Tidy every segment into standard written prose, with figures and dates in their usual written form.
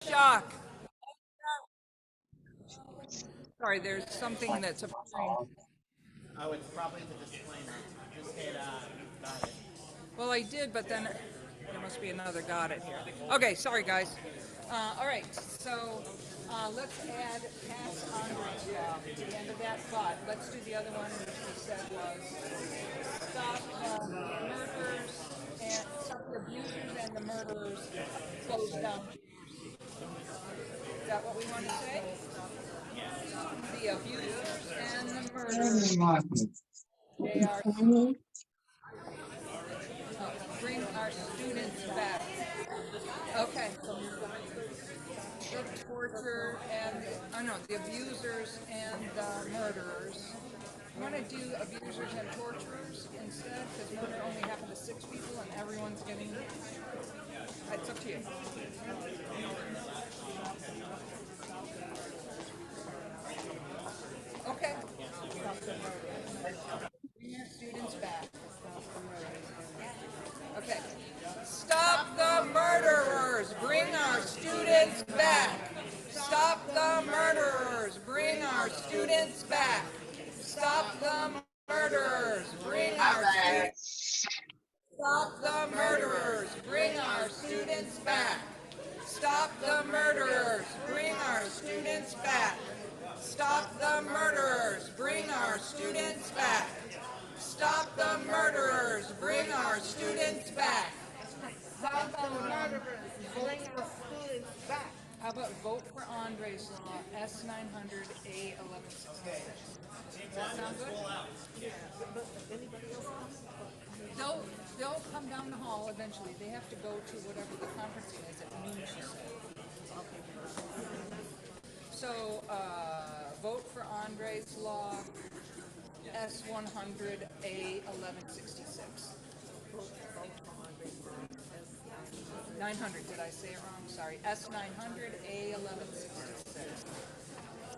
Shock. Sorry, there's something that's appearing. Oh, it's probably the disclaimer. Just hit got it. Well, I did, but then there must be another got it here. Okay, sorry guys. All right, so let's add pass on to the end of that thought. Let's do the other one, which we said was stop murders and stop the abusers and the murderers. Close down. Is that what we want to say? The abusers and the murderers. They are bring our students back. Okay. The torture and the abusers and the murderers. You want to do abusers and torturers instead, because murder only happened to 6 people and everyone's getting. It's up to you. Okay. Bring your students back. Okay. Stop the murderers. Bring our students back. Stop the murderers. Bring our students back. Stop the murderers. Bring our students. Stop the murderers. Bring our students back. Stop the murderers. Bring our students back. Stop the murderers. Bring our students back. Stop the murderers. Bring our students back. Stop the murderers. Bring our students back. How about vote for Andre's Law, S900A1166? Does that sound good? They'll come down the hall eventually. They have to go to whatever the conferencing is at noon, she said. So, vote for Andre's Law, S100A1166. 900, did I say it wrong? Sorry, S900A1166.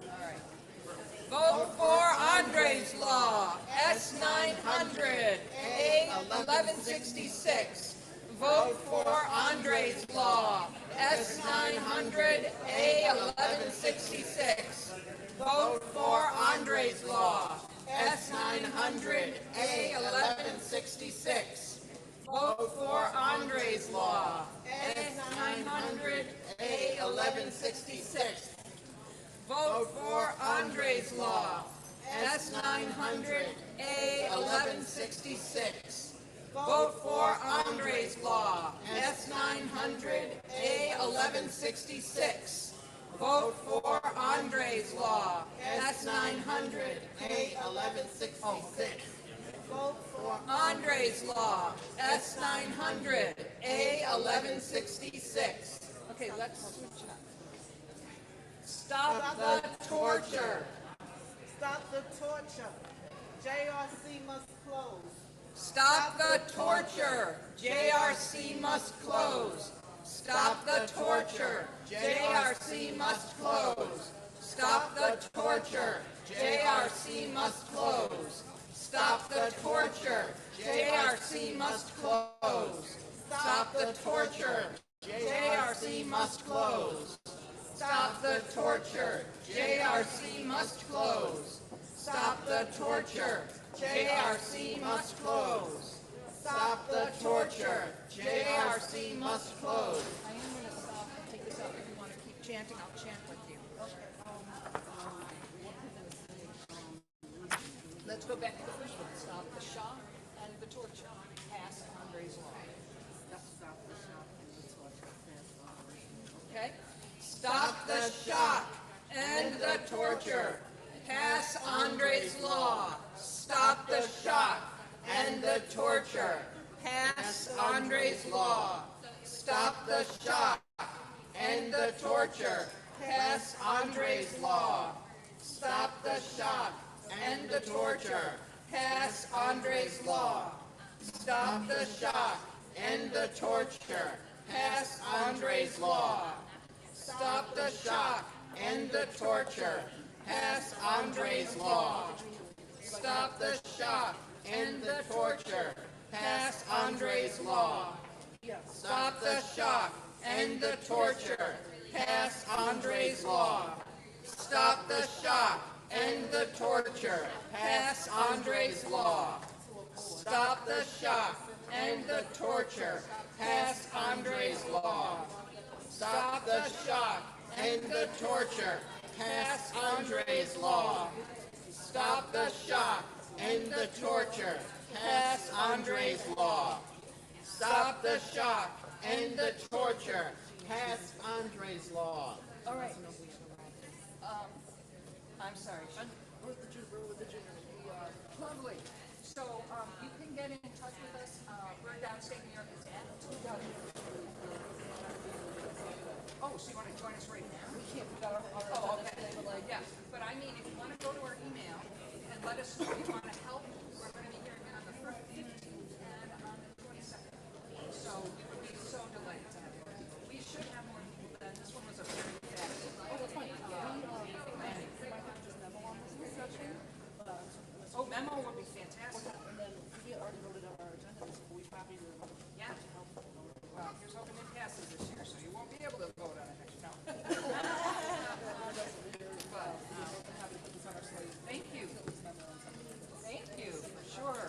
All right. Vote for Andre's Law, S900A1166. Vote for Andre's Law, S900A1166. Vote for Andre's Law, S900A1166. Vote for Andre's Law, S900A1166. Vote for Andre's Law, S900A1166. Vote for Andre's Law, S900A1166. Vote for Andre's Law, S900A1166. Vote for Andre's Law, S900A1166. Okay, let's switch up. Stop the torture. Stop the torture. JRC must close. Stop the torture. JRC must close. Stop the torture. JRC must close. Stop the torture. JRC must close. Stop the torture. JRC must close. Stop the torture. JRC must close. Stop the torture. JRC must close. Stop the torture. JRC must close. Stop the torture. JRC must close. I am going to stop and take this out. If you want to keep chanting, I'll chant with you. Let's go back to the first one. Stop the shock and the torture. Pass Andre's Law. Okay? Stop the shock and the torture. Pass Andre's Law. Stop the shock and the torture. Pass Andre's Law. Stop the shock and the torture. Pass Andre's Law. Stop the shock and the torture. Pass Andre's Law. Stop the shock and the torture. Pass Andre's Law. Stop the shock and the torture. Pass Andre's Law. Stop the shock and the torture. Pass Andre's Law. Stop the shock and the torture. Pass Stop the shock, end the torture, pass Andre's law. Stop the shock, end the torture, pass Andre's law. Stop the shock, end the torture, pass Andre's law. All right. I'm sorry. Lovely. So you can get in touch with us. We're downstate New York. It's at 2000. Oh, so you want to join us right now? We can't. We got our oh, okay. Yeah, but I mean, if you want to go to our email and let us know you want to help, we're going to be here again on the 15th and on the 22nd. So we would be so delighted to have you. We should have more people then. This one was a very fast. Oh, that's fine. Oh, memo would be fantastic. And then we already voted on our agenda. We probably will. Yeah. Well, here's hoping it passes this year, so you won't be able to vote on it next year. No. But, thank you. Thank you, for sure.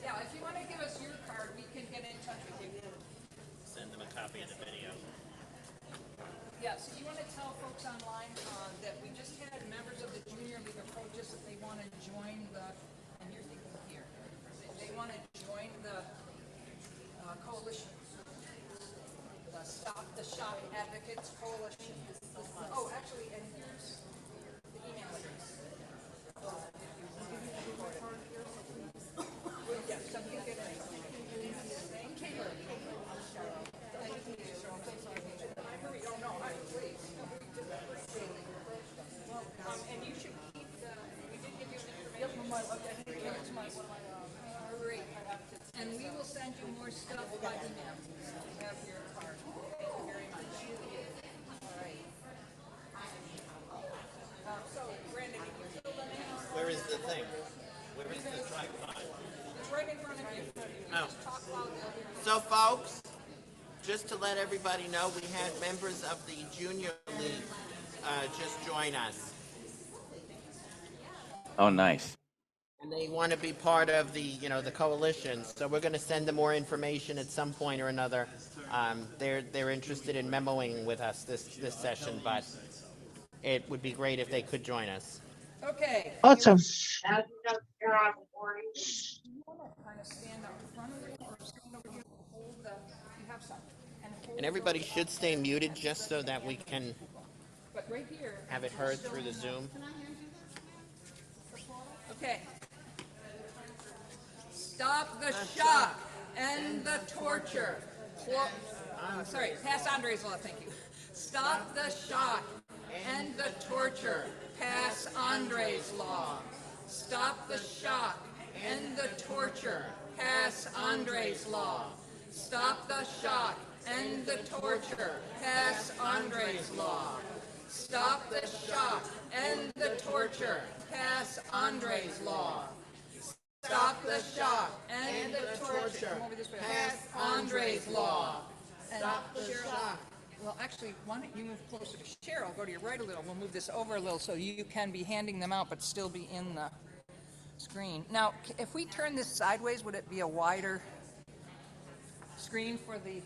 Yeah, if you want to give us your card, we can get in touch with you. Send them a copy of the video. Yeah, so you want to tell folks online that we just had members of the Junior League approach us if they want to join the, and you're thinking here, they want to join the coalition, the Stop the Shock Advocates Coalition. Oh, actually, and here's the email address. Yes, so you can get it. Thank you. Oh, no, please. And you should keep the, we did give you an information. Great. And we will send you more stuff by email. You have your card. Thank you very much. All right. So, Brandon, can you fill them in? Where is the thing? Where is the tripod? It's right in front of you. Oh. Just talk loud. So folks, just to let everybody know, we had members of the Junior League just join us. Oh, nice. And they want to be part of the, the coalition. So we're going to send them more information at some point or another. They're interested in memoing with us this session, but it would be great if they could join us. Okay. Awesome. You want to kind of stand up in front of you or stand over here and hold the, you have some. And everybody should stay muted just so that we can But right here. have it heard through the Zoom. Okay. Stop the shock. End the torture. Sorry, pass Andre's law, thank you. Stop the shock. End the torture. Pass Andre's law. Stop the shock. End the torture. Pass Andre's law. Stop the shock. End the torture. Pass Andre's law. Stop the shock. End the torture. Pass Andre's law. Stop the shock. End the torture. Pass Andre's law. Stop the shock. Well, actually, why don't you move closer to Cheryl? Go to your right a little. We'll move this over a little so you can be handing them out but still be in the screen. Now, if we turn this sideways, would it be a wider screen for the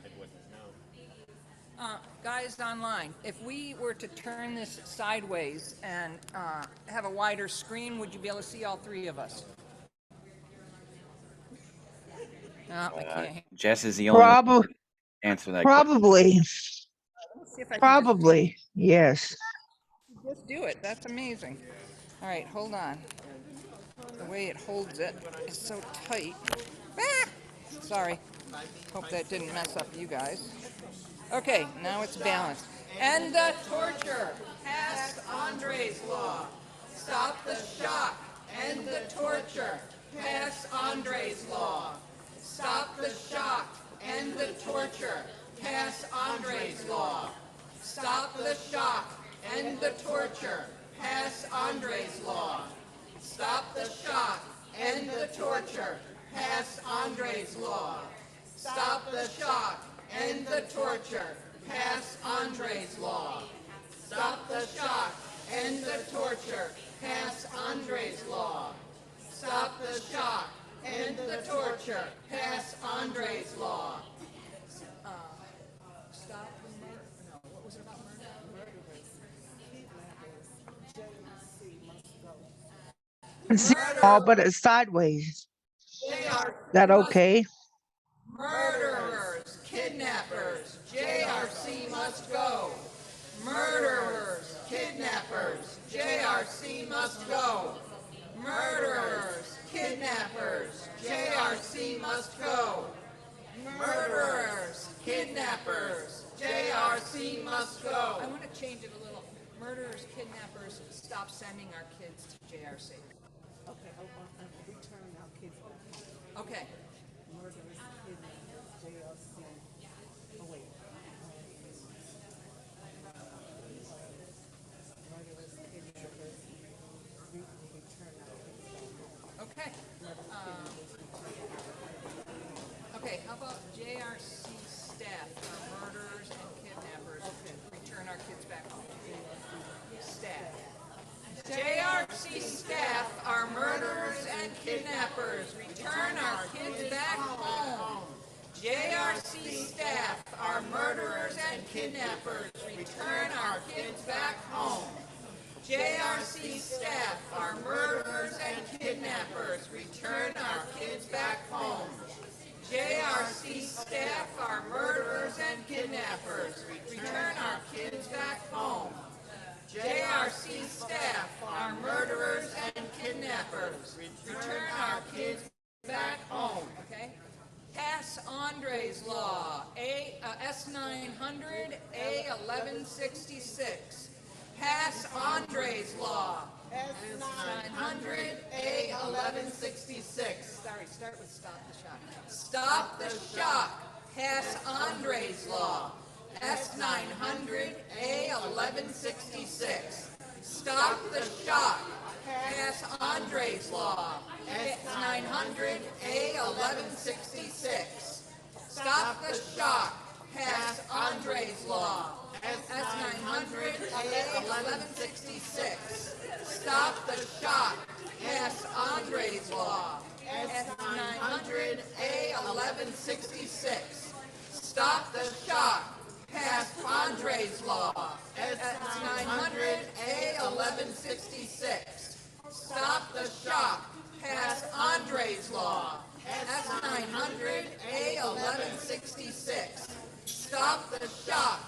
I wouldn't know. guys online? If we were to turn this sideways and have a wider screen, would you be able to see all three of us? No, I can't. Jess is the only one who can answer that question. Probably. Let's see if I can Probably. Yes. just do it. That's amazing. All right, hold on. The way it holds it is so tight. Ah! Sorry. Hope that didn't mess up you guys. Okay, now it's balanced. End the torture. Pass Andre's law. Stop the shock. End the torture. Pass Andre's law. Stop the shock. End the torture. Pass Andre's law. Stop the shock. End the torture. Pass Andre's law. Stop the shock. End the torture. Pass Andre's law. Stop the shock. End the torture. Pass Andre's law. Stop the shock. End the torture. Pass Andre's law. Stop the shock. End the torture. Pass Andre's law. Stop the murder. No, what was it about murder? Murderers, kidnappers, JC must go. Oh, but it's sideways. That okay? Murderers, kidnappers, JRC must go. Murderers, kidnappers, JRC must go. Murderers, kidnappers, JRC must go. Murderers, kidnappers, JRC must go. I want to change it a little. Murderers, kidnappers, stop sending our kids to JRC. Okay, return our kids back. Okay. Murderers, kidnappers, JLC. Oh, wait. Murderers, kidnappers, return our kids back. Okay. Okay, how about JRC staff are murderers and kidnappers? Return our kids back home. Staff. JRC staff are murderers and kidnappers. Return our kids back home. JRC staff are murderers and kidnappers. Return our kids back home. JRC staff are murderers and kidnappers. Return our kids back home. JRC staff are murderers and kidnappers. Return our kids back home. JRC staff are murderers and kidnappers. Return our kids back home. Okay. Pass Andre's law. S900 A1166. Pass Andre's law. S900 A1166. Sorry, start with stop the shock. Stop the shock. Pass Andre's law. S900 A1166. Stop the shock. Pass Andre's law. S900 A1166. Stop the shock. Pass Andre's law. S900 A1166. Stop the shock. Pass Andre's law. S900 A1166. Stop the shock. Pass Andre's law. S900 A1166. Stop the shock. Pass Andre's law. S900 A1166. Stop the shock.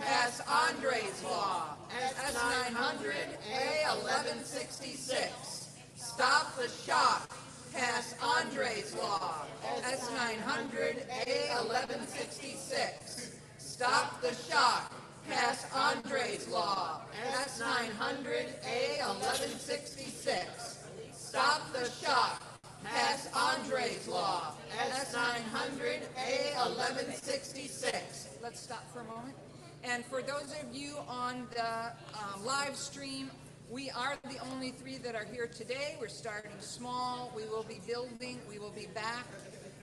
Pass Andre's law. S900 A1166. Stop the shock. Pass Andre's law. S900 A1166. Stop the shock. Pass Andre's law. S900 A1166. Stop the shock. Pass Andre's law. S900 A1166. Let's stop for a moment. And for those of you on the live stream, we are the only three that are here today. We're starting small. We will be building. We will be back.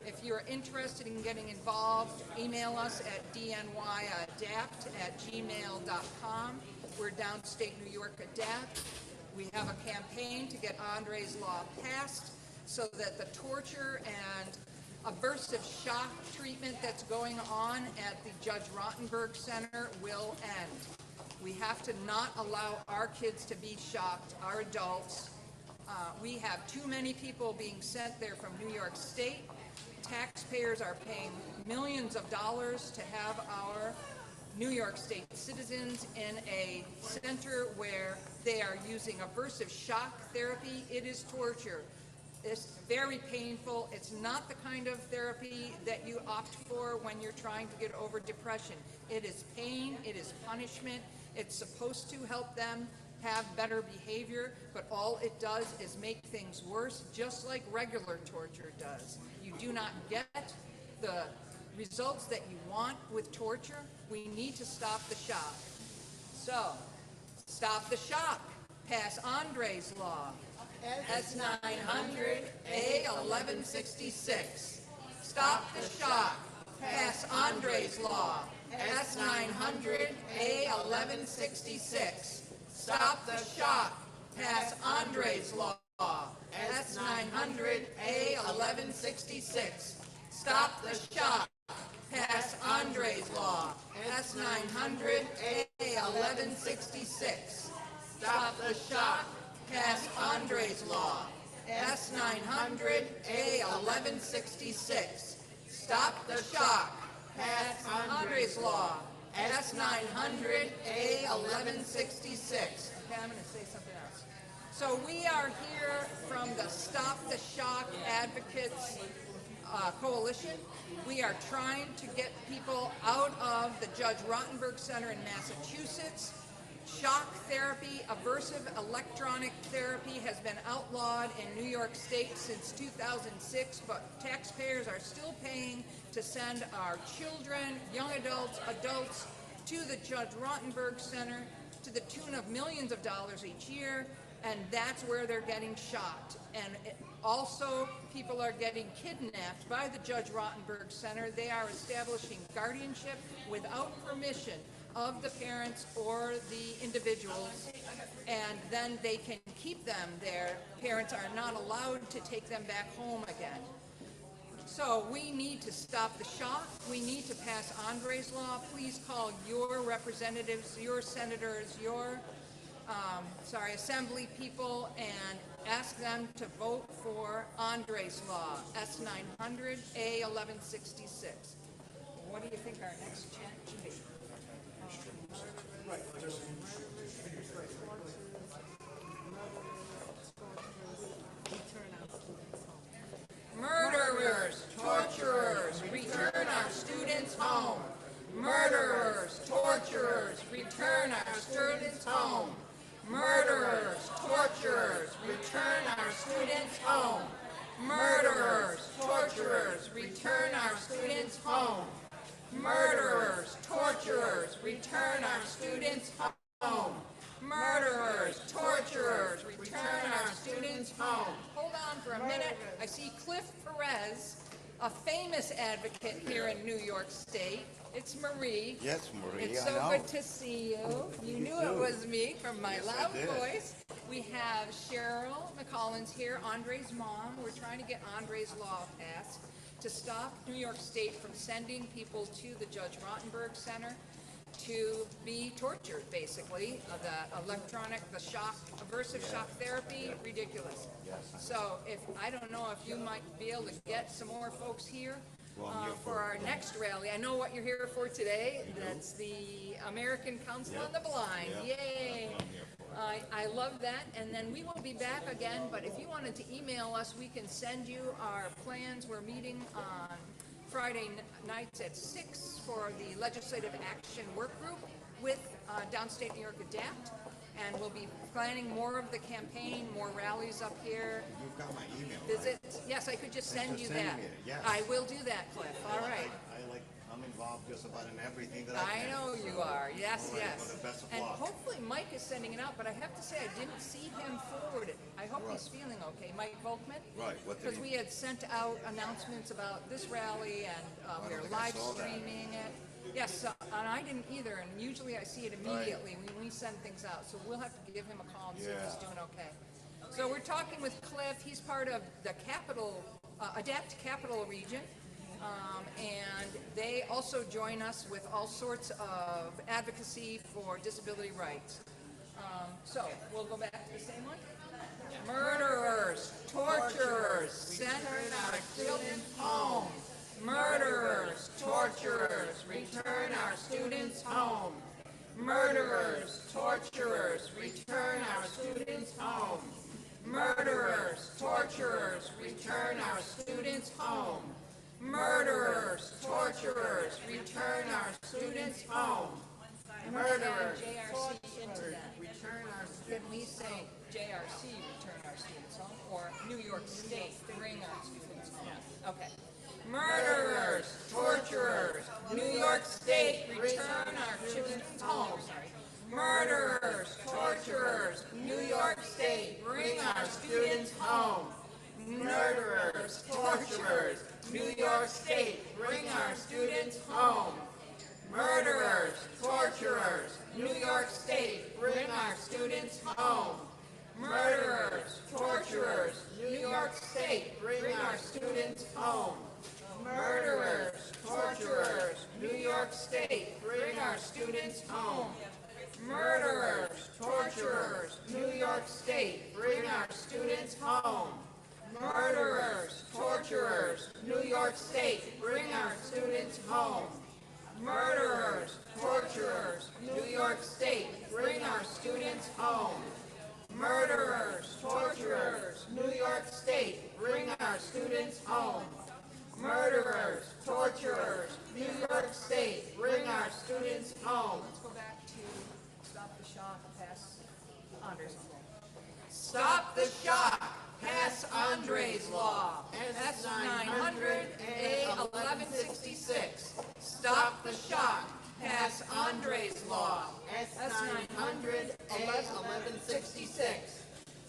If you're interested in getting involved, email us at dnyadapt@gmail.com. We're Downstate New York Adapt. We have a campaign to get Andre's law passed so that the torture and aversive shock treatment that's going on at the Judge Rottenberg Center will end. We have to not allow our kids to be shocked, our adults. We have too many people being sent there from New York State. Taxpayers are paying millions of dollars to have our New York State citizens in a center where they are using aversive shock therapy. It is torture. It's very painful. It's not the kind of therapy that you opt for when you're trying to get over depression. It is pain. It is punishment. It's supposed to help them have better behavior, but all it does is make things worse, just like regular torture does. You do not get the results that you want with torture. We need to stop the shock. So, stop the shock. Pass Andre's law. S900 A1166. Stop the shock. Pass Andre's law. S900 A1166. Stop the shock. Pass Andre's law. S-900-A-1166. Stop the shock. Pass Andre's Law. S-900-A-1166. Stop the shock. Pass Andre's Law. S-900-A-1166. Stop the shock. Pass Andre's Law. S-900-A-1166. Okay, I'm going to say something else. So we are here from the Stop the Shock Advocates Coalition. We are trying to get people out of the Judge Rottenberg Center in Massachusetts. Shock therapy, aversive electronic therapy, has been outlawed in New York State since 2006, but taxpayers are still paying to send our children, young adults, adults to the Judge Rottenberg Center to the tune of millions of dollars each year, and that's where they're getting shot. And also, people are getting kidnapped by the Judge Rottenberg Center. They are establishing guardianship without permission of the parents or the individuals, and then they can keep them there. Parents are not allowed to take them back home again. So we need to stop the shock. We need to pass Andre's Law. Please call your representatives, your senators, your assembly people, and ask them to vote for Andre's Law, S-900-A-1166. What do you think our next chant should be? Murderers, torturers, return our students home. Murderers, torturers, return our students home. Murderers, torturers, return our students home. Murderers, torturers, return our students home. Murderers, torturers, return our students home. Murderers, torturers, return our students home. Hold on for a minute. I see Cliff Perez, a famous advocate here in New York State. It's Marie. Yes, Marie. It's so good to see you. You knew it was me from my loud voice. We have Cheryl McCollins here, Andre's mom. We're trying to get Andre's Law passed to stop New York State from sending people to the Judge Rottenberg Center to be tortured, basically. The shock, aversive shock therapy, ridiculous. So I don't know if you might be able to get some more folks here for our next rally. I know what you're here for today. That's the American Council on the Blind. Yay! I love that, and then we will be back again, but if you wanted to email us, we can send you our plans. We're meeting on Friday nights at 6 for the Legislative Action Work Group with Downstate New York Adapt, and we'll be planning more of the campaign, more rallies up here. You've got my email, Visits. Right? Yes, I could just send you that. Yes. I will do that, Cliff. All right. I'm involved just about in everything that I can. I know you are. Yes, All right, yes. well, the best of And luck. hopefully Mike is sending it out, but I have to say I didn't see him forward it. I hope he's feeling okay. Mike Volkman? Right, what did Because he- we had sent out announcements about this rally, and we were think I live saw that. streaming it. Yes, and I didn't either, and usually I see it immediately when we send things out, so we'll have to give him a call and see if he's Yeah. doing okay. So we're talking with Cliff. He's part of the Adapt Capital region. And they also join us with all sorts of advocacy for disability rights. So we'll go back to the same one. Murderers, torturers, send our children home. Murderers, torturers, return our students home. Murderers, torturers, return our students home. Murderers, torturers, return our students home. Murderers, torturers, return our students home. Murderers, torturers, return our students. Can we say JRC, return our students home, or New York State, bring our students home? Okay. Murderers, torturers, New York State, return our students home. Murderers, torturers, New York State, bring our students home. Murderers, torturers, New York State, bring our students home. Murderers, torturers, New York State, bring our students home. Murderers, torturers, New York State, bring our students home. Murderers, torturers, New York State, bring our students home. Murderers, torturers, New York State, bring our students home. Murderers, torturers, New York State, bring our students home. Murderers, torturers, New York State, bring our students home. Murderers, torturers, New York State, bring our students home. Murderers, torturers, New York State, bring our students home. Let's go back to Stop the Shock, pass Andres. Stop the shock, pass Andres Law, S 900 A 1166. Stop the shock, pass Andres Law, S 900 A 1166.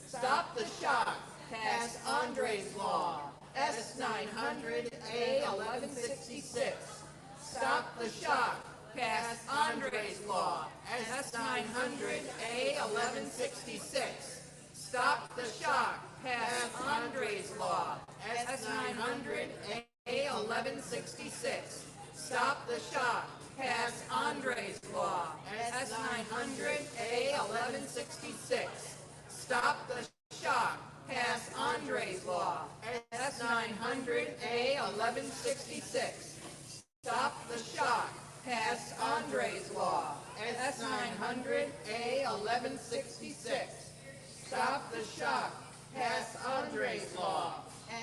Stop the shock, pass Andres Law, S 900 A 1166. Stop the shock, pass Andres Law, S 900 A 1166. Stop the shock, pass Andres Law, S 900 A 1166. Stop the shock, pass Andres Law, S 900 A 1166. Stop the shock, pass Andres Law, S 900 A 1166. Stop the shock, pass Andres Law, S 900 A 1166. Stop the shock, pass Andres Law,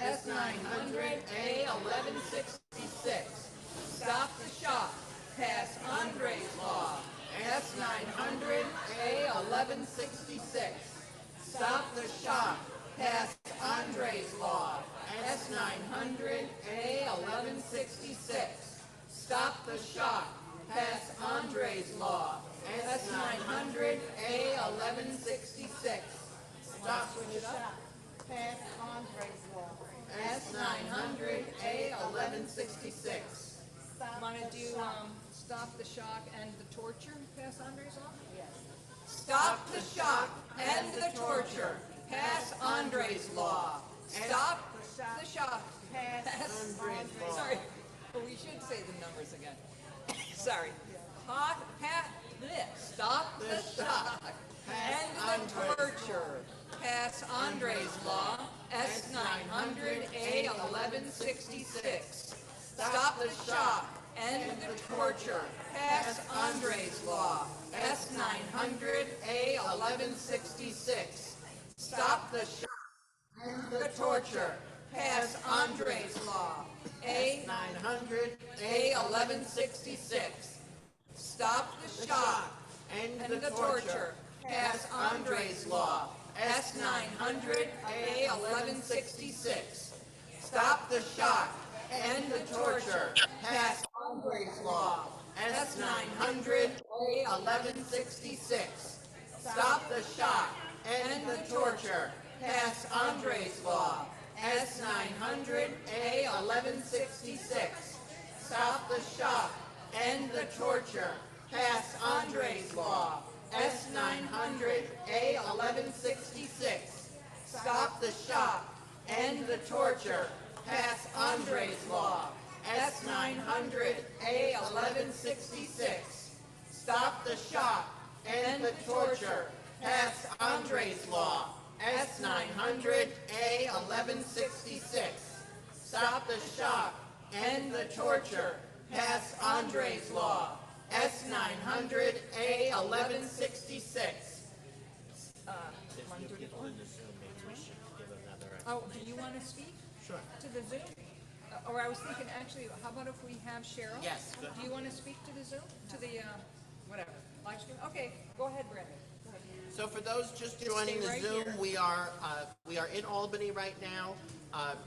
S 900 A 1166. Stop the shock, pass Andres Law, S 900 A 1166. Stop the shock, pass Andres Law, S 900 A 1166. Stop the shock, pass Andres Law, S 900 A 1166. Stop the shock, Pass Andres Law. S 900 A 1166. Want to do Stop the Shock and the Torture, pass Andres Law? Stop the shock, end the torture, pass Andres Law. Stop the shock, pass Andres Law. Sorry, but we should say the numbers again. Sorry. Stop the shock, end the torture, pass Andres Law, S 900 A 1166. Stop the shock, end the torture, pass Andres Law, S 900 A 1166. Stop the shock, end the torture, pass Andres Law, A 900 A 1166. Stop the shock, end the torture, pass Andres Law, S 900 A 1166. Stop the shock, end the torture, pass Andres Law, S 900 A 1166. Stop the shock, end the torture, pass Andres Law, S 900 A 1166. Stop the shock, end the torture, pass Andres Law, S 900 A 1166. Stop the shock, end the torture, pass Andres Law, S 900 A 1166. Stop the shock, end the torture, pass Andres Law, S 900 A 1166. Stop the shock, end the torture, pass Andres Law, S 900 A 1166. Oh, do you want to speak? Sure. To the Zoom? Or I was thinking, actually, how about if we have Cheryl? Yes, good. Do you want to speak to the Zoom? To the, whatever, live stream? Okay, go ahead, Bradley. Go ahead. So for those just joining the right Zoom, here. we are in Albany right now,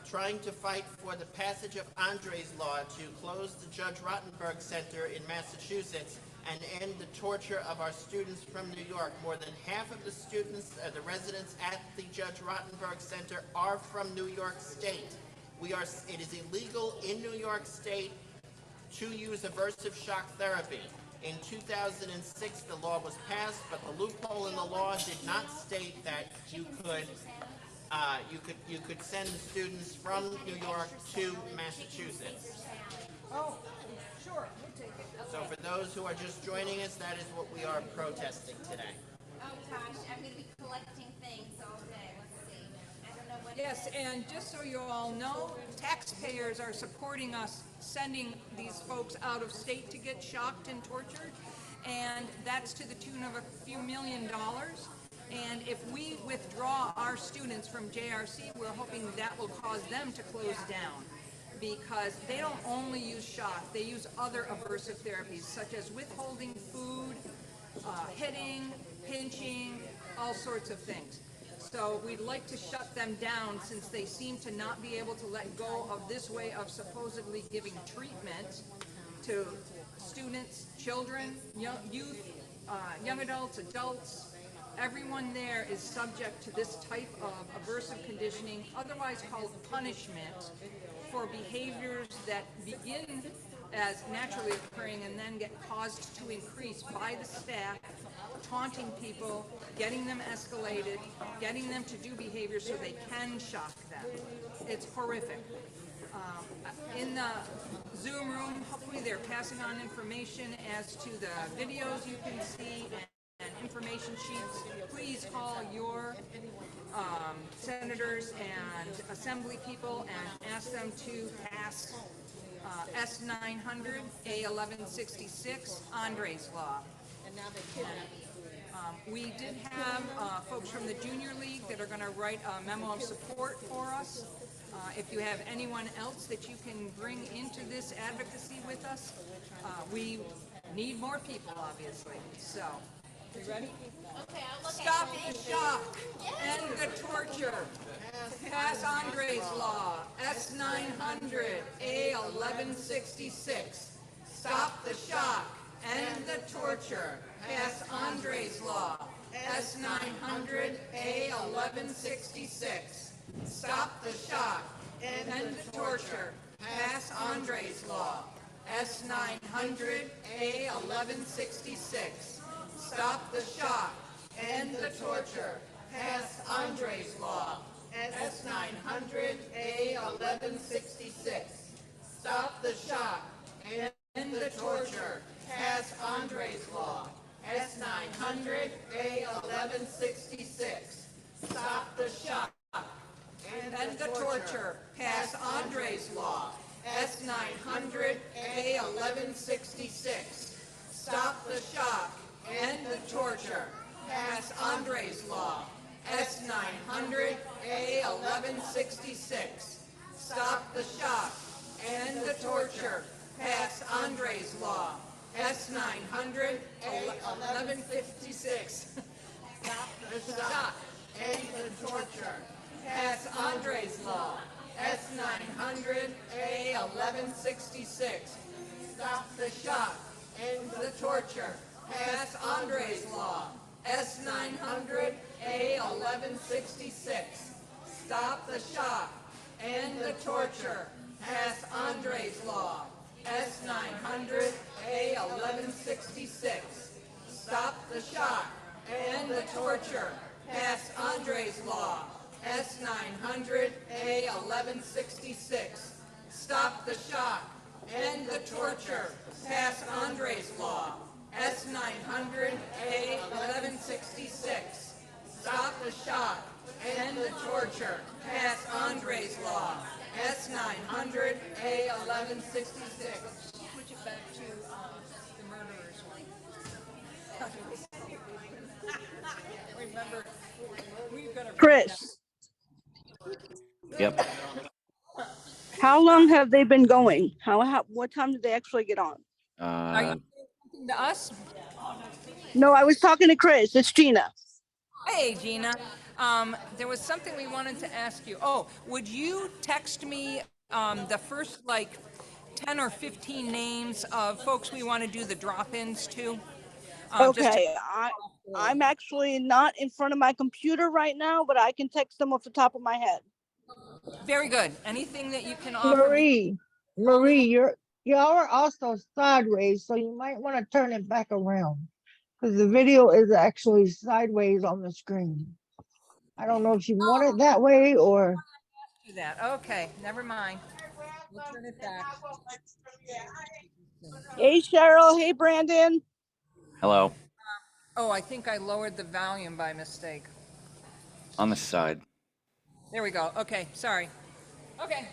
trying to fight for the passage of Andres Law to close the Judge Rottenberg Center in Massachusetts and end the torture of our students from New York. More than half of the students, the residents at the Judge Rottenberg Center are from New York State. It is illegal in New York State to use aversive shock therapy. In 2006, the law was passed, but the loophole in the law did not state that you could send the students from New York to Massachusetts. Oh, sure, we'll take it. So for those who are just joining us, that is what we are protesting today. Oh gosh, I'm gonna be collecting things all day. Let's see. I don't know what. Yes, and just so you all know, taxpayers are supporting us sending these folks out of state to get shocked and tortured, and that's to the tune of a few $1 million. And if we withdraw our students from JRC, we're hoping that will cause them to close down, because they don't only use shock, they use other aversive therapies such as withholding food, hitting, pinching, all sorts of things. So we'd like to shut them down since they seem to not be able to let go of this way of supposedly giving treatment to students, children, youth, young adults, adults. Everyone there is subject to this type of aversive conditioning, otherwise called punishment, for behaviors that begin as naturally occurring and then get caused to increase by the staff, taunting people, getting them escalated, getting them to do behaviors so they can shock them. It's horrific. In the Zoom room, hopefully they're passing on information as to the videos you can see and information sheets. Please call your senators and assembly people and ask them to pass S-900, A-1166, Andre's Law. We did have folks from the Junior League that are going to write a memo of support for us. If you have anyone else that you can bring into this advocacy with us, we need more people, obviously. So, you ready? Okay, I'll look Stop at the shock, end the torture, pass Andre's Law, S-900, A-1166. Stop the shock, end the torture, pass Andre's Law, S-900, A-1166. Stop the shock, end the torture, pass Andre's Law, S-900, A-1166. Stop the shock, end the torture, pass Andre's Law, S-900, A-1166. Stop the shock, end the torture, pass Andre's Law, S-900, A-1166. Stop the shock, end the torture, pass Andre's Law, S-900, A-1166. Stop the shock, end the torture, pass Andre's Law, S-900, A-1166. Stop the shock, end the torture, pass Andre's Law, S-900, A-1156. Stop the shock, end the torture, pass Andre's Law, S-900, A-1166. Stop the shock, end the torture, pass Andre's Law, S-900, A-1166. Stop the shock, end the torture, pass Andre's Law, S-900, A-1166. Stop the shock, end the torture, pass Andre's Law, S-900, A-1166. Stop the shock, end the torture, pass Andre's Law, S-900, A-1166. Stop the shock, end the torture, pass Andre's Law, S-900, A-1166. Switch it back to the murderers one. Remember, we've got to... Chris, Yep. how long have they been going? What time did they actually get on? Are you talking to us? No, I was talking to Chris. It's Gina. Hey, Gina. There was something we wanted to ask you. Oh, would you text me the first, 10 or 15 names of folks we want to do the drop-ins to? Okay, I'm actually not in front of my computer right now, but I can text them off the top of my head. Very good. Anything that you can offer me? Marie, Y'all are also sideways, so you might want to turn it back around because the video is actually sideways on the screen. I don't know if you want it that way or. Do that. Okay, never mind. We'll turn it back. Hey, Cheryl. Hey, Brandon. Hello. Oh, I think I lowered the volume by mistake. On the side. There we go. Okay, sorry. Okay.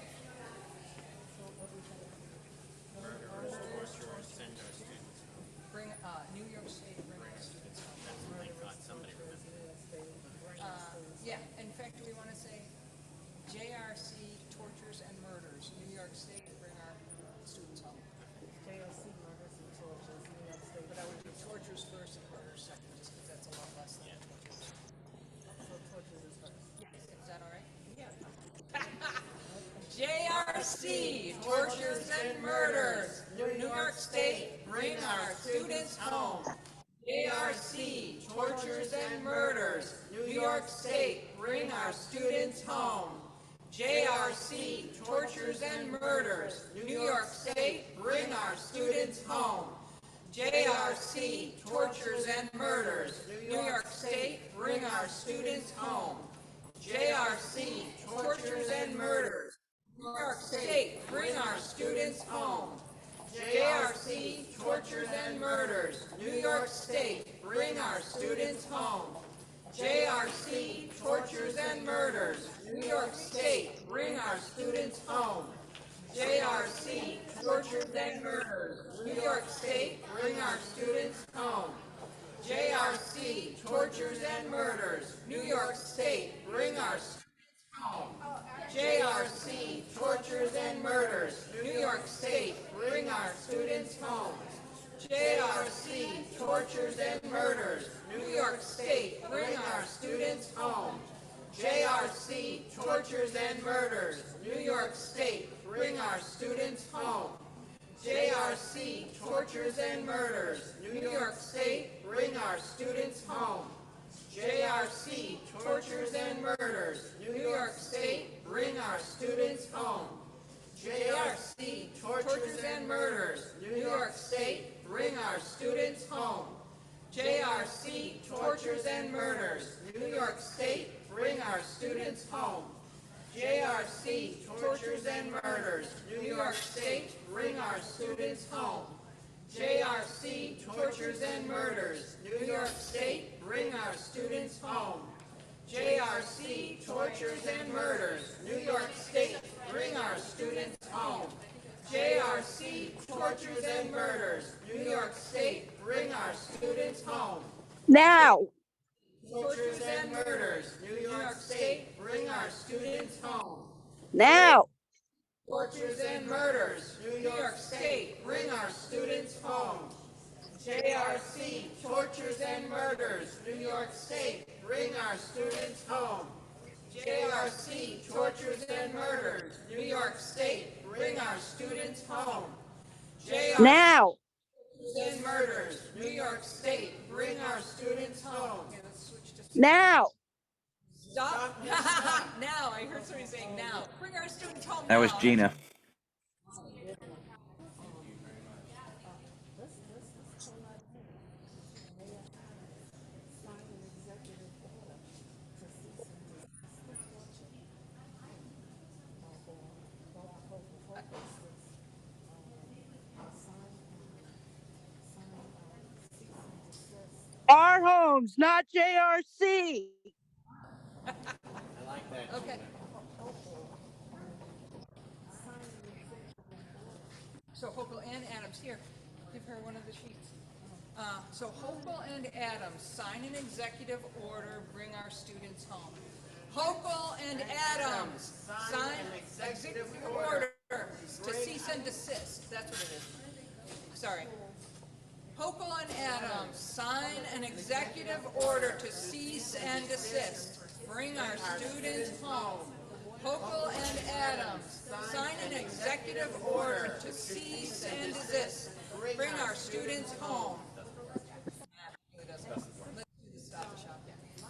Bring New York State. Bring our students home. Yeah. In fact, do we want to say JRC tortures and murders? New York State. Bring our students home. JRC murders and tortures. New York State. But I would do tortures first and murders second, just because that's a lot less than tortures. So tortures is first. Yes. Is that all right? Yeah. JRC, tortures and murders. New York State, bring our students home. JRC, tortures and murders. New York State, bring our students home. JRC, tortures and murders. New York State, bring our students home. JRC, tortures and murders. New York State, bring our students home. JRC, tortures and murders. New York State, bring our students home. JRC, tortures and murders. New York State, bring our students home. JRC, tortures and murders. New York State, bring our students home. JRC, tortures and murders. New York State, bring our students home. JRC, tortures and murders. New York State, bring our students home. JRC, tortures and murders. New York State, bring our students home. JRC, tortures and murders. New York State, bring our students home. JRC, tortures and murders. New York State, bring our students home. JRC, tortures and murders. New York State, bring our students home. JRC, tortures and murders. New York State, bring our students home. JRC, tortures and murders. New York State, bring our students home. JRC, tortures and murders. New York State, bring our students home. JRC, tortures and murders. New York State, bring our students home. JRC, tortures and murders. New York State, bring our students home. JRC, tortures and murders. New York State, bring our students home. JRC, tortures and murders. New York State, bring our students home. Now. Tortures and murders. New York State, bring our students home. Now. Tortures and murders. New York State, bring our students home. JRC, tortures and murders. New York State, bring our students home. JRC, tortures and murders. New York State, bring our students home. JRC, Now. tortures and murders. New York State, bring our students home. Now. Stop. Now. I heard somebody saying now. Bring our students home That now. was Gina. Our homes, not JRC. Okay. So Hochul and Adams, here, give her one of the sheets. So Hochul and Adams sign an executive order, bring our students home. Hochul and Adams sign an executive order to cease and desist. That's what it is. Sorry. Hochul and Adams sign an executive order to cease and desist. Bring our students home. Hochul and Adams sign an executive order to cease and desist. Bring our students home.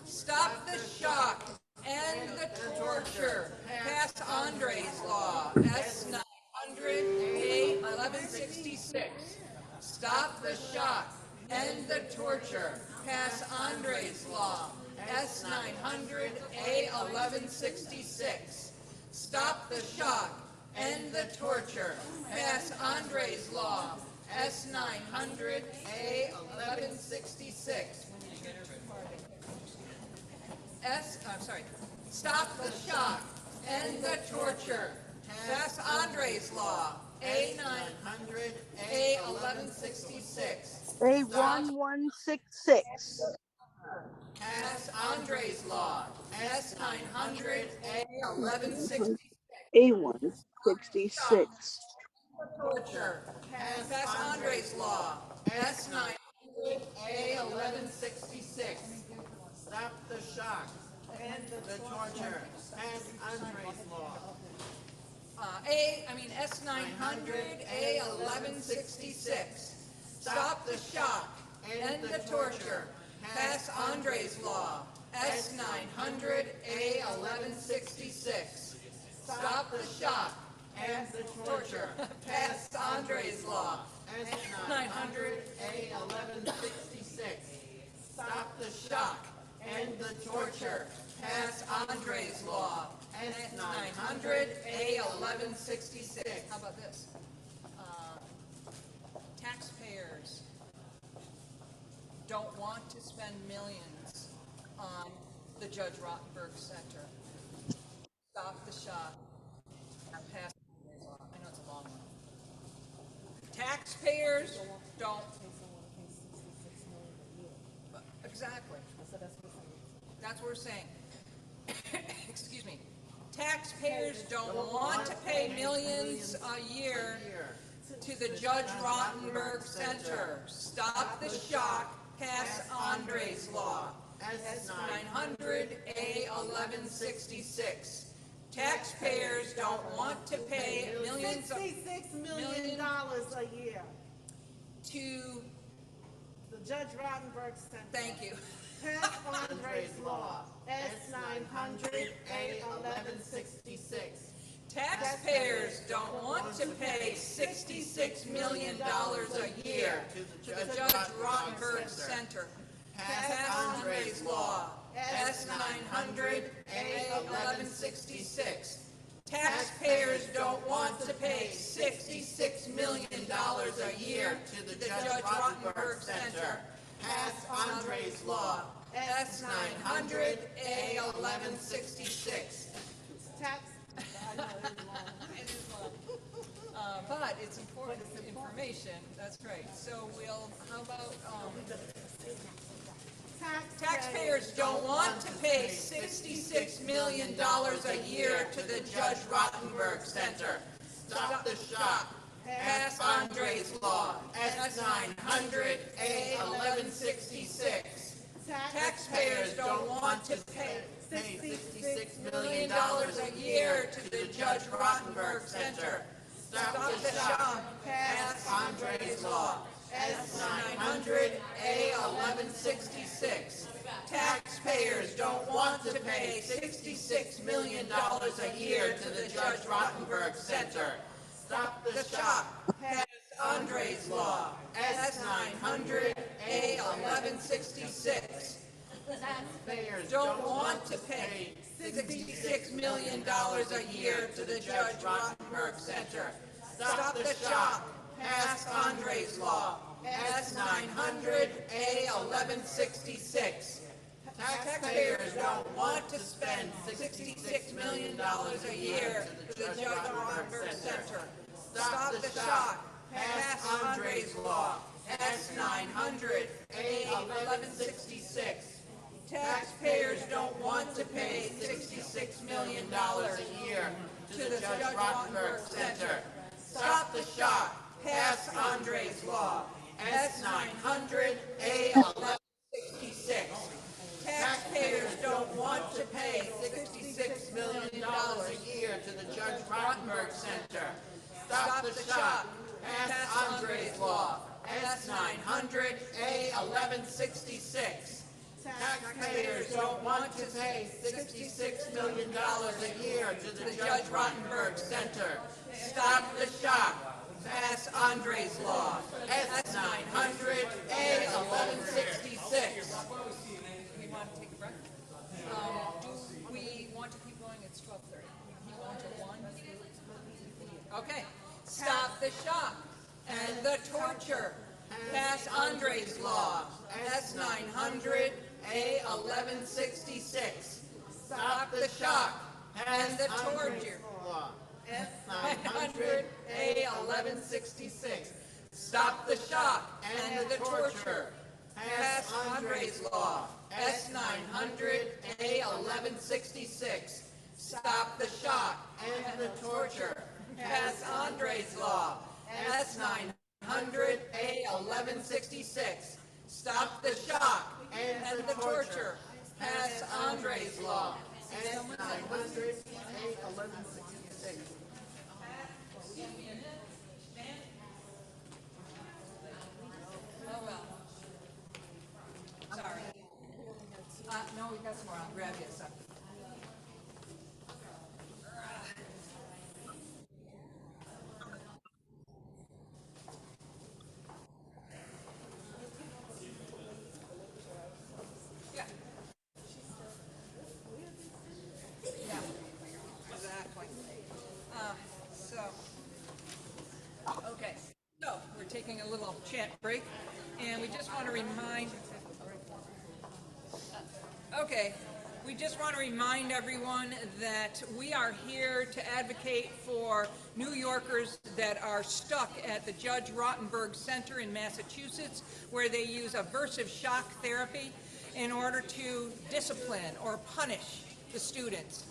Stop the shock. End the torture. Pass Andre's Law. S 900 A 1160. Stop the shock, end the torture, pass Andre's Law, S-900, A-1166. Stop the shock, end the torture, pass Andre's Law, S-900, A-1166. Stop the shock, end the torture, pass Andre's Law, A-900, A-1166. A1166. Pass Andre's Law, S-900, A-1166. A166. Torture, pass Andre's Law, S-900, A-1166. Stop the shock. End the torture. Pass Andre's Law. S-900, A-1166. Stop the shock, end the torture, pass Andre's Law, S-900, A-1166. Stop the shock, end the torture, pass Andre's Law, S-900, A1166. Stop the shock, end the torture, pass Andre's Law, S-900, A-1166. How about this? Taxpayers don't want to spend millions on the Judge Rottenberg Center. Stop the shock, pass Andre's Law. I know it's a long one. Taxpayers don't. Exactly. That's what we're saying. Excuse me. Taxpayers don't want to pay millions a year to the Judge Rottenberg Center. Stop the shock, pass Andre's Law. S-900, A-1166. Taxpayers don't want to pay millions of $66 million a year. to, The Judge Rottenberg Center. thank you. Pass Andre's Law, S-900, A-1166. Taxpayers don't want to pay $66 million a year to the Judge Rottenberg Center. Pass Andre's Law, S-900, A-1166. Taxpayers don't want to pay $66 million a year to the Judge Rottenberg Center. Pass Andre's Law, S-900, A-1166. But it's important information, that's right. So how about, taxpayers don't want to pay $66 million a year to the Judge Rottenberg Center. Stop the shock. Pass Andre's Law, S-900, A-1166. Taxpayers don't want to pay $66 million a year to the Judge Rottenberg Center. Stop the shock. Pass Andre's Law, S-900, A-1166. Taxpayers don't want to pay $66 million a year to the Judge Rottenberg Center. Stop the shock. Pass Andre's Law, S-900, A-1166. Taxpayers don't want to pay $66 million a year to the Judge Rottenberg Center. Stop the shock. Pass Andre's Law, S-900, A-1166. Taxpayers don't want to spend $66 million a year to the Judge Rottenberg Center. Stop the shock. Pass Andre's Law, S-900, A-1166. Taxpayers don't want to pay $66 million a year to the Judge Rottenberg Center. Stop the shock. Pass Andre's Law, S-900, A-1166. Taxpayers don't want to pay $66 million a year to the Judge Rottenberg Center. Stop the shock. Pass Andre's Law, S-900, A-1166. Taxpayers don't want to pay $66 million a year to the Judge Rottenberg Center. Stop the shock. Pass Andre's Law. S-900, A-1166. We want to take a breath? Do we want to keep going? It's 12:30. Keep going till 1? Okay. Stop the shock and the torture. Pass Andre's Law. S-900, A-1166. Stop the shock and the torture. S-900, A-1166. Stop the shock and the torture. Pass Andre's Law. S-900, A-1166. Stop the shock and the torture. Pass Andre's Law. S-900, A-1166. Stop the shock and the torture. Pass Andre's Law. S-900, A-1166. Oh, well. Sorry. No, we got some more. I'll grab you some. Yeah. Yeah, exactly. Okay. So, we're taking a little chat break, and we just want to remind we just want to remind everyone that we are here to advocate for New Yorkers that are stuck at the Judge Rottenberg Center in Massachusetts, where they use aversive shock therapy in order to discipline or punish the students.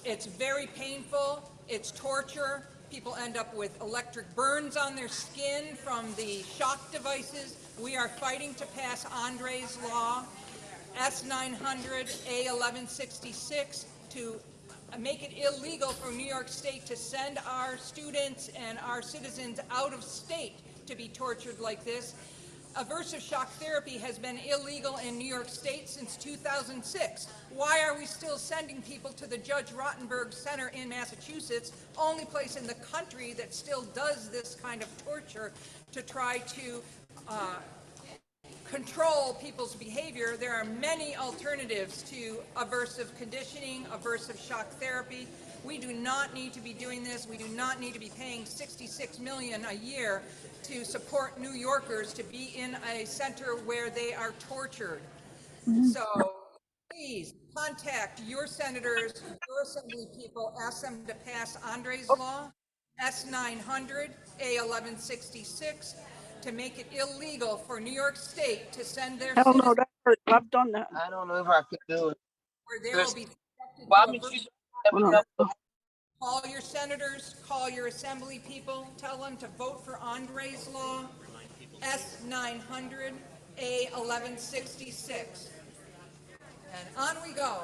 It's very painful, it's torture. People end up with electric burns on their skin from the shock devices. We are fighting to pass Andre's Law. S-900, A-1166, to make it illegal for New York State to send our students and our citizens out of state to be tortured like this. Aversive shock therapy has been illegal in New York State since 2006. Why are we still sending people to the Judge Rottenberg Center in Massachusetts, only place in the country that still does this kind of torture, to try to control people's behavior? There are many alternatives to aversive conditioning, aversive shock therapy. We do not need to be doing this. We do not need to be paying $66 million a year to support New Yorkers to be in a center where they are tortured. So please contact your senators, your assembly people, ask them to pass Andre's Law, S-900, A-1166, to make it illegal for New York State to send their Hell no, citizens that hurt. I've done that. I don't know if I could do it. where they will be subjected Well, I to mean, aversive. Hold on. Call your senators, call your assembly people, tell them to vote for Andre's Law, S-900, A-1166. And on we go.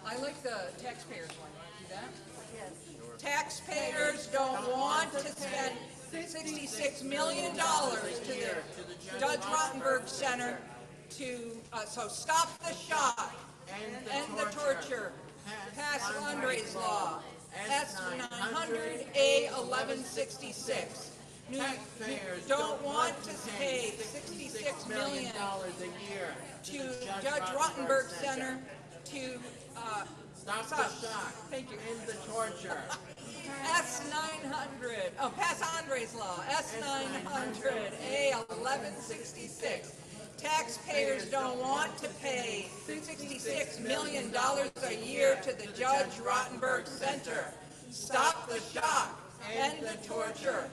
I like the taxpayers one. See that? Taxpayers don't want to spend $66 million to the Judge Rottenberg Center to, so stop the shock and the torture. Pass Andre's Law. S-900, A-1166. Taxpayers don't want to pay $66 million a year to Judge Rottenberg Center to Stop the shock. Thank you. End the torture. S-900, pass Andre's Law, S-900, A-1166. Taxpayers don't want to pay $66 million a year to the Judge Rottenberg Center. Stop the shock and the torture.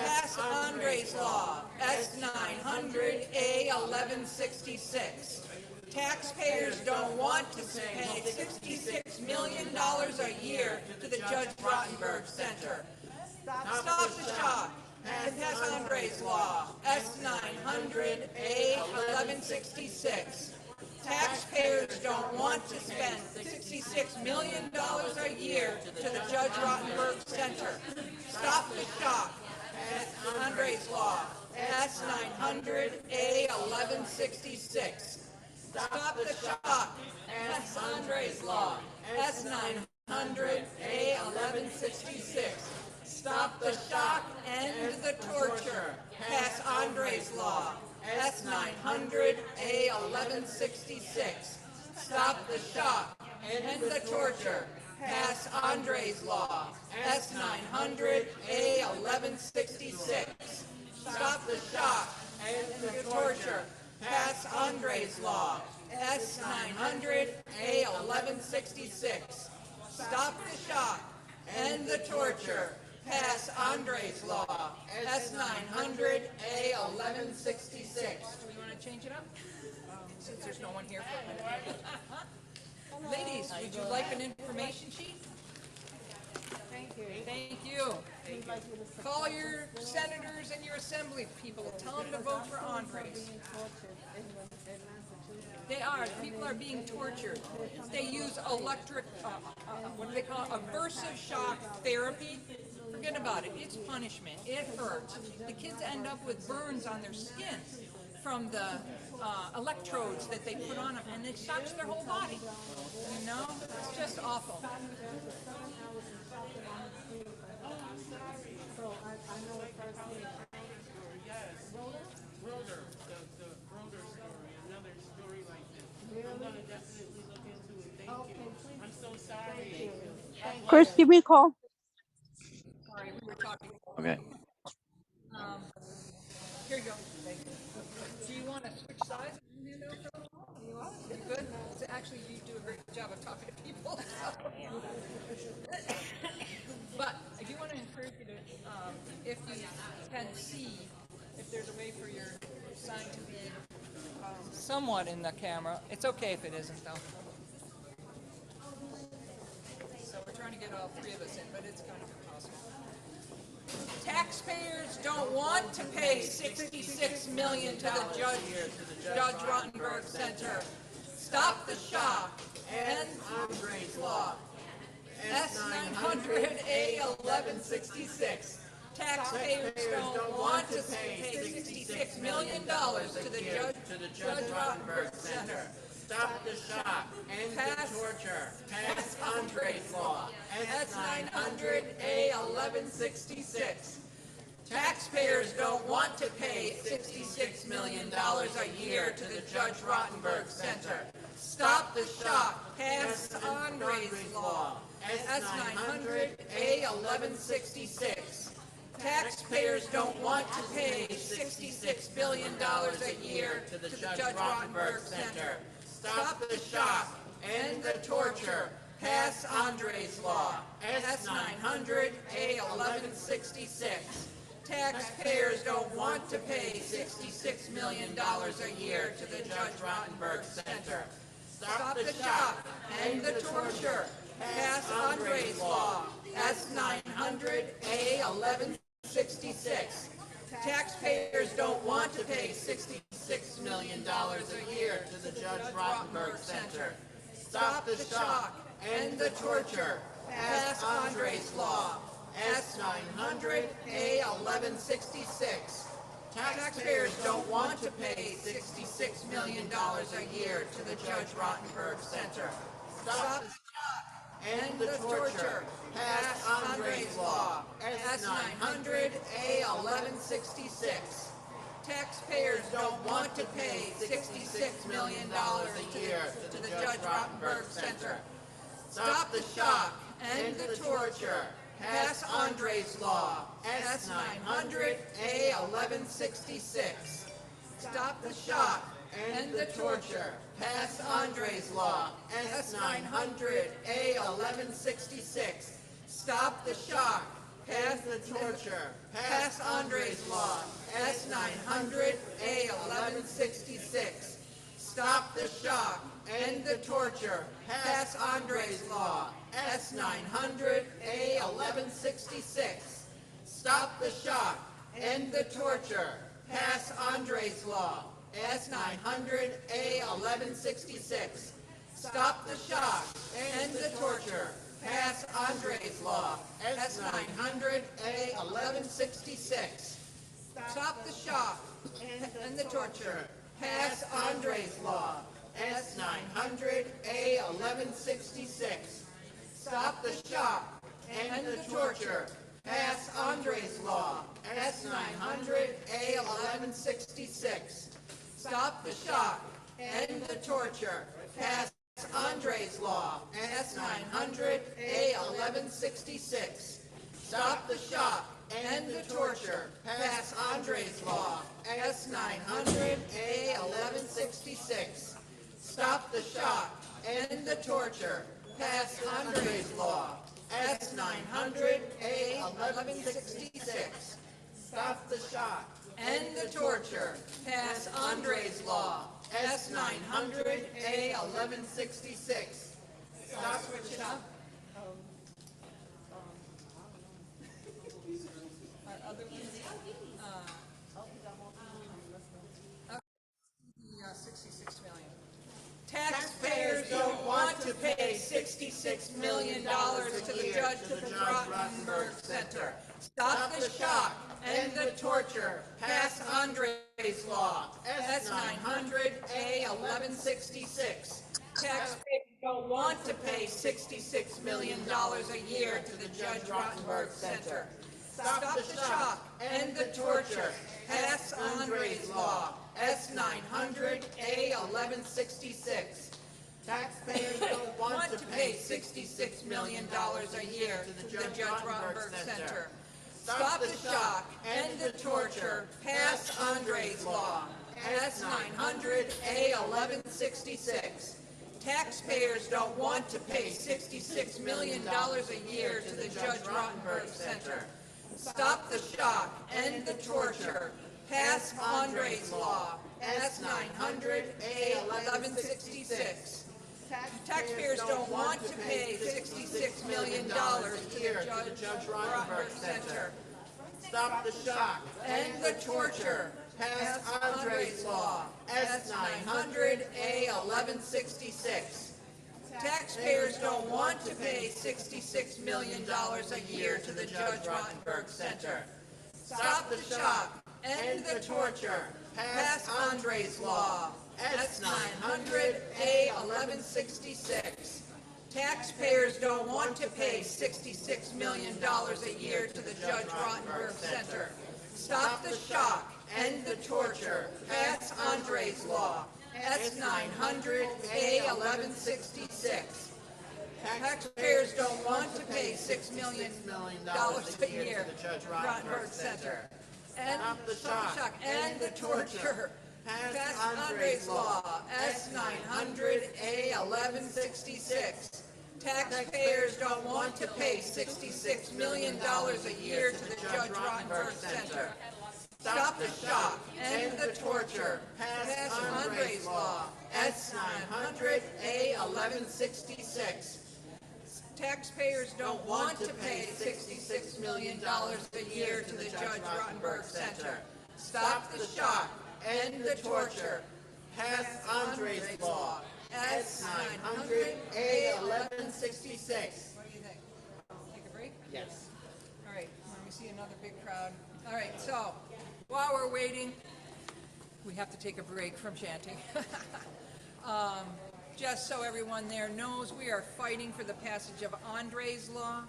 Pass Andre's Law, S-900, A-1166. Taxpayers don't want to pay $66 million a year to the Judge Rottenberg Center. Stop the shock and pass Andre's Law, S-900, A-1166. Taxpayers don't want to spend $66 million a year to the Judge Rottenberg Center. Stop the shock. Pass Andre's Law, S-900, A-1166. Stop the shock. Pass Andre's Law, S-900, 900 A 1166. Stop the shock, end the torture. Pass Andre's Law. S 900 A 1166. Stop the shock, end the torture. Pass Andre's Law. S 900 A 1166. Stop the shock, end the torture. Pass Andre's Law. S 900 A 1166. Stop the shock, end the torture. Pass Andre's Law. S 900 A 1166. Do we want to change it up? Since there's no one here for a minute. Ladies, would you like an information sheet? Thank you. Thank you. Call your senators and your assembly people. Tell them to vote for Andres. They are. People are being tortured. They use electric, what do they call it? Aversive shock therapy. Forget about it. It's punishment. It hurts. The kids end up with burns on their skin from the electrodes that they put on them, and it shocks their whole body. You know? It's just awful. Rotor, the Rotor story, another story like this. I'm gonna definitely look into it. Thank you. I'm so sorry. Chris, give me a call. Sorry, we were talking. Okay. Here you go. Do you want to switch sides? You good? So actually, you do a great job of talking to people. But I do want to encourage you to, if you can see, if there's a way for your sign to be somewhat in the camera. It's okay if it isn't, though. So we're trying to get all three of us in, but it's kind of impossible. Taxpayers don't want to pay $66 million to the Judge Rottenberg Center. Stop the shock. End Andre's Law. S 900 A 1166. Taxpayers don't want to pay $66 million to the Judge Rottenberg Center. Stop the shock, end the torture, pass Andre's Law. S 900 A 1166. Taxpayers don't want to pay $66 million a year to the Judge Rottenberg Center. Stop the shock. Pass Andre's Law. S 900 A 1166. Taxpayers don't want to pay $66 billion a year to the Judge Rottenberg Center. Stop the shock. End the torture. Pass Andre's Law. S 900 A 1166. Taxpayers don't want to pay $66 million a year to the Judge Rottenberg Center. Stop the shock. End the torture. Pass Andre's Law. S 900 A 1166. Taxpayers don't want to pay $66 million a year to the Judge Rottenberg Center. Stop the shock. End the torture. Pass Andre's Law. S 900 A 1166. Taxpayers don't want to pay $66 million a year to the Judge Rottenberg Center. Stop the shock. End the torture. Pass Andre's Law. S 900 A 1166. Taxpayers don't want to pay $66 million a year to the Judge Rottenberg Center. Stop the shock. End the torture. Pass Andre's Law. S 900 A 1166. Stop the shock. End the torture. Pass Andre's Law. S 900 A 1166. Stop the shock. Pass the torture. Pass Andre's Law. S 900 A 1166. Stop the shock. End the torture. Pass Andre's Law. S 900 A 1166. Stop the shock. End the torture. Pass Andre's Law. S 900 A 1166. Stop the shock. End the torture. Pass Andre's Law. S 900 A 1166. Stop the shock. End the torture. Pass Andre's Law. S 900 A 1166. Stop the shock and the torture. Pass Andre's Law, S-900, A-1166. Stop the shock and the torture. Pass Andre's Law, S-900, A-1166. Stop the shock and the torture. Pass Andre's Law, S-900, A-1166. Stop the shock and the torture. Pass Andre's Law, S-900, A-1166. Stop the shock and the torture. Pass Andre's Law, S-900, A-1166. Stop switch it up. Our other ones, 66 million. Taxpayers don't want to pay $66 million to the Judge Rottenberg Center. Stop the shock and the torture. Pass Andre's Law, S-900, A-1166. Taxpayers don't want to pay $66 million a year to the Judge Rottenberg Center. Stop the shock and the torture. Pass Andre's Law, S-900, A-1166. Taxpayers don't want to pay $66 million a year to the Judge Rottenberg Center. Stop the shock and the torture. Pass Andre's Law, S-900, A-1166. Taxpayers don't want to pay $66 million a year to the Judge Rottenberg Center. Stop the shock and the torture. Pass Andre's Law, S-900, A-1166. Taxpayers don't want to pay $66 million to the Judge Rottenberg Center. Stop the shock and the torture. Pass Andre's Law, S-900, A-1166. Taxpayers don't want to pay $66 million a year to the Judge Rottenberg Center. Stop the shock and the torture. Pass Andre's Law, S-900, A-1166. Taxpayers don't want to pay $66 million a year to the Judge Rottenberg Center. Stop the shock and the torture. Pass Andre's Law, S-900, A-1166. Taxpayers don't want to pay $6 million a year to the Judge Rottenberg Center. Stop the shock and the torture. Pass Andre's Law, S-900, A-1166. Taxpayers don't want to pay $66 million a year to the Judge Rottenberg Center. Stop the shock and the torture. Pass Andre's Law, S-900, A-1166. Taxpayers don't want to pay $66 million a year to the Judge Rottenberg Center. Stop the shock and the torture. Pass Andre's Law, S-900, A-1166. What do you think? Take a break? Yes. All right, let me see another big crowd. All right, so while we're waiting, we have to take a break from chanting. Just so everyone there knows, we are fighting for the passage of Andre's Law.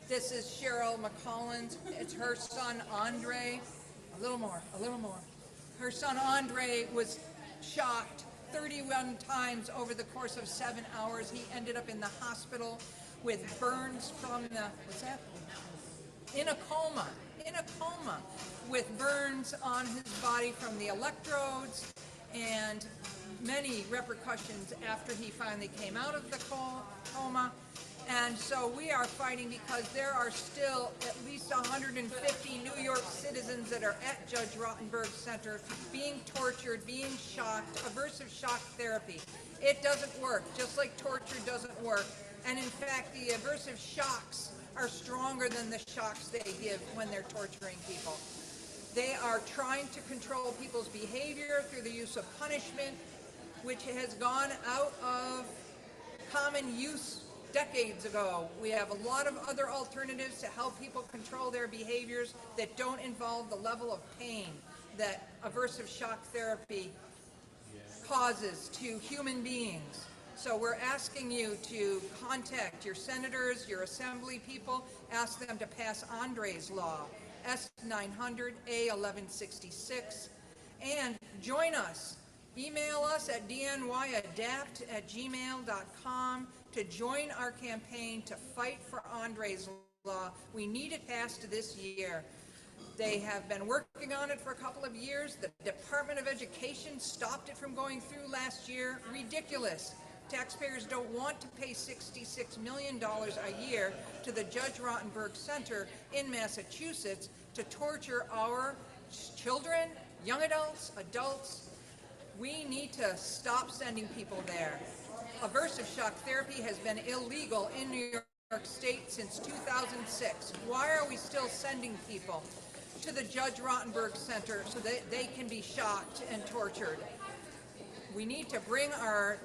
This is Cheryl McCollins. It's her son, Andre. A little more. Her son, Andre, was shocked 31 times over the course of 7 hours. He ended up in the hospital with burns from the, in a coma, with burns on his body from the electrodes and many repercussions after he finally came out of the coma. And so we are fighting because there are still at least 150 New York citizens that are at Judge Rottenberg Center being tortured, being shocked, aversive shock therapy. It doesn't work, just like torture doesn't work. And in fact, the aversive shocks are stronger than the shocks they give when they're torturing people. They are trying to control people's behavior through the use of punishment, which has gone out of common use decades ago. We have a lot of other alternatives to help people control their behaviors that don't involve the level of pain that aversive shock therapy causes to human beings. So we're asking you to contact your senators, your assembly people, ask them to pass Andre's Law, S-900, A-1166, and join us. Email us at dnyadapt@gmail.com to join our campaign to fight for Andre's Law. We need it passed this year. They have been working on it for a couple of years. The Department of Education stopped it from going through last year. Ridiculous. Taxpayers don't want to pay $66 million a year to the Judge Rottenberg Center in Massachusetts to torture our children, young adults, adults. We need to stop sending people there. Aversive shock therapy has been illegal in New York State since 2006. Why are we still sending people to the Judge Rottenberg Center so that they can be shocked and tortured? We need to bring our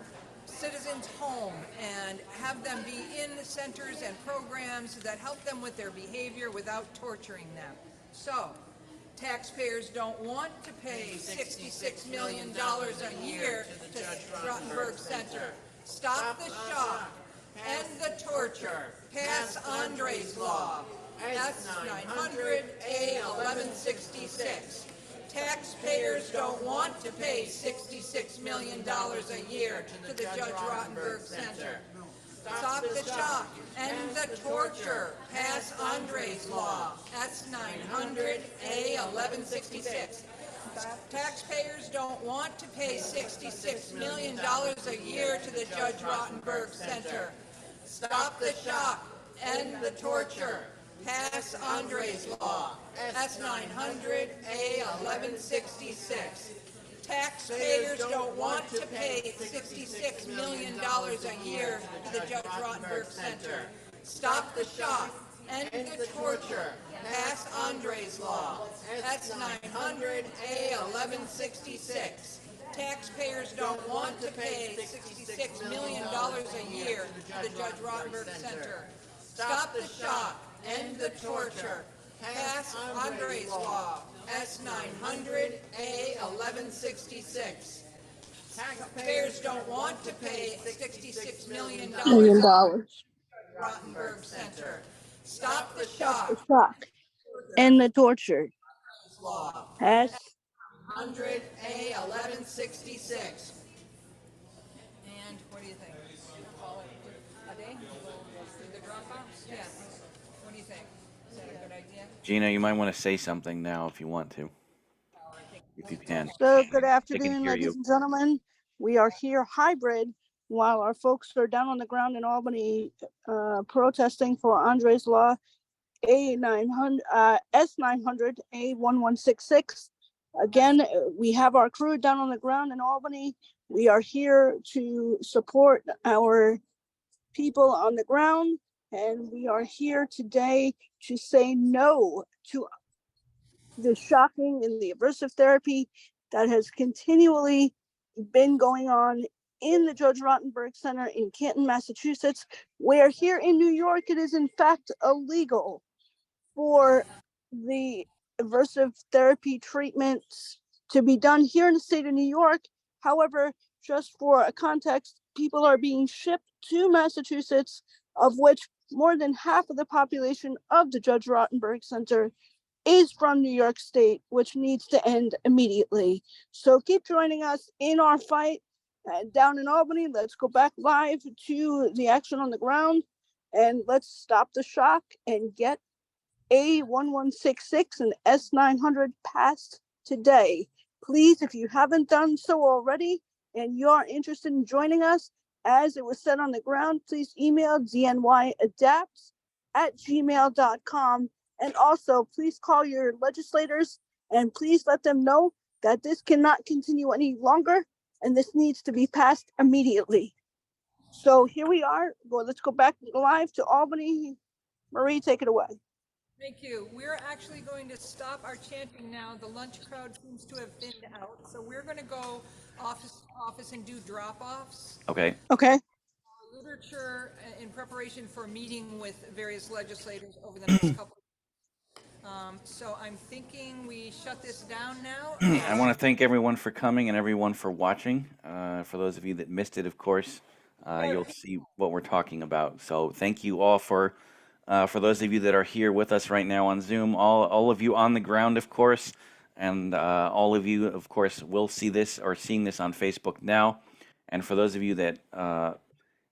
citizens home and have them be in centers and programs that help them with their behavior without torturing them. So, taxpayers don't want to pay $66 million a year to Rottenberg Center. Stop the shock and the torture. Pass Andre's Law, S-900, A-1166. Taxpayers don't want to pay $66 million a year to the Judge Rottenberg Center. Stop the shock and the torture. Pass Andre's Law, S-900, A-1166. Taxpayers don't want to pay $66 million a year to the Judge Rottenberg Center. Stop the shock and the torture. Pass Andre's Law, S-900, A-1166. Taxpayers don't want to pay $66 million a year to the Judge Rottenberg Center. Stop the shock and the torture. Pass Andre's Law, S-900, A-1166. Taxpayers don't want to pay $66 million a year to the Judge Rottenberg Center. Stop the shock and the torture. Pass Andre's Law, S-900, A-1166. Taxpayers don't want to pay $66 million to the Rottenberg Center. Stop the shock and the torture. Law, Pass 100 A-1166. And what do you think? Call it a day? Do the drop-offs? Yeah. What do you think? Is that a good idea? Gina, you might want to say something now if you want to, if you can. So good They can afternoon, hear ladies you. and gentlemen. We are here hybrid while our folks are down on the ground in Albany protesting for Andre's Law, A900, S900, A1166. Again, we have our crew down on the ground in Albany. We are here to support our people on the ground, and we are here today to say no to the shocking and the aversive therapy that has continually been going on in the Judge Rottenberg Center in Canton, Massachusetts, where here in New York, it is in fact illegal for the aversive therapy treatments to be done here in the state of New York. However, just for a context, people are being shipped to Massachusetts, of which more than half of the population of the Judge Rottenberg Center is from New York State, which needs to end immediately. So keep joining us in our fight down in Albany. Let's go back live to the action on the ground, and let's stop the shock and get A1166 and S900 passed today. Please, if you haven't done so already and you are interested in joining us, as it was said on the ground, please email dnyadapt@gmail.com. And also, please call your legislators and please let them know that this cannot continue any longer and this needs to be passed immediately. So here we are. Let's go back live to Albany. Marie, take it away. Thank you. We're actually going to stop our chanting now. The lunch crowd seems to have thinned out, so we're going to go office to office and do drop-offs. Okay. Okay. Literature in preparation for meeting with various legislators over the next couple. So I'm thinking we shut this down now. I want to thank everyone for coming and everyone for watching. For those of you that missed it, of course, you'll see what we're talking about. So thank you all for those of you that are here with us right now on Zoom, all of you on the ground, of course, and all of you, of course, will see this or seeing this on Facebook now. And for those of you that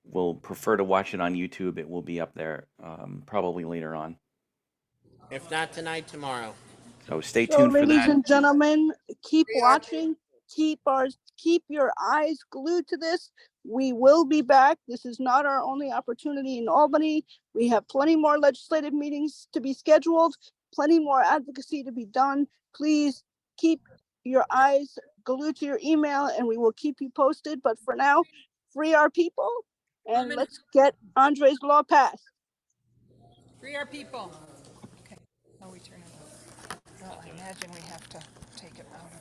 will prefer to watch it on YouTube, it will be up there probably later on. If not tonight, tomorrow. So stay So, tuned for ladies that. and gentlemen, keep We are- watching. Keep your eyes glued to this. We will be back. This is not our only opportunity in Albany. We have plenty more legislative meetings to be scheduled, plenty more advocacy to be done. Please keep your eyes glued to your email and we will keep you posted. But for now, free our people and let's get Andre's law passed. Free our people. Okay, now we turn it off. Well, I imagine we have to take it out.